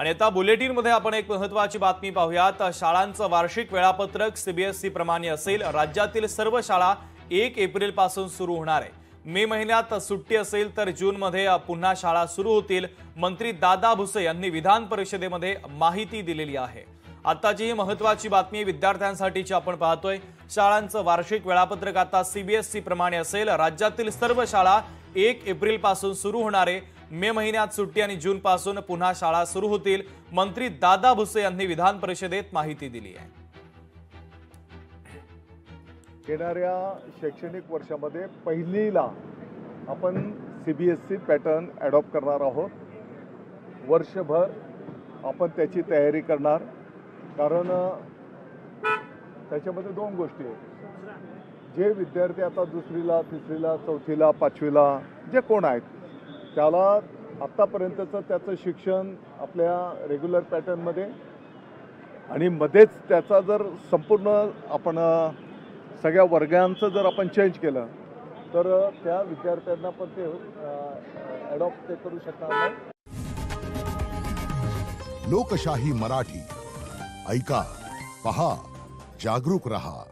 आणि आता बुलेटिनमध्ये आपण एक महत्त्वाची बातमी पाहूयात। शाळांचं वार्षिक वेळापत्रक सीबीएसई प्रमाणे असेल। राज्यातील सर्व शाळा 1 एप्रिल पासून सुरू होणार आहे। मे महिन्यात सुट्टी असेल तर जून मध्ये पुन्हा शाळा सुरू होतील। मंत्री दादा भुसे यांनी विधान परिषदेमध्ये माहिती दिलेली आहे। आताची ही महत्त्वाची बातमी विद्यार्थ्यांसाठीची आपण पाहतोय। शाळांचं वार्षिक वेळापत्रक आता सीबीएसई प्रमाणे असेल। राज्यातील सर्व शाळा 1 एप्रिल पासून सुरू होणार आहे। मे महिन्यात सुट्टी आणि जून पासून पुन्हा शाळा सुरू होतील। मंत्री दादा भुसे यांनी विधान परिषदेत माहिती दिली आहे। येणाऱ्या शैक्षणिक वर्षामध्ये पहिलीला आपण सीबीएसई पॅटर्न अडॉप्ट करणार आहोत। वर्षभर आपण त्याची तयारी करणार, कारण त्याच्यामध्ये दोन गोष्टी आहेत। जे विद्यार्थी आता दुसरीला, तिसरीला, चौथीला, पाचवीला जे कोण आहेत त्याला आतापर्यंतचं त्याचं शिक्षण आपल्या रेग्युलर पॅटर्नमध्ये आणि मध्येच त्याचा जर संपूर्ण आपण सगळ्या वर्गांचं जर आपण चेंज केलं तर त्या विद्यार्थ्यांना पण ते अडॉप्ट ते करू शकणार नाही। लोकशाही मराठी ऐका, पहा, जागरूक रहा।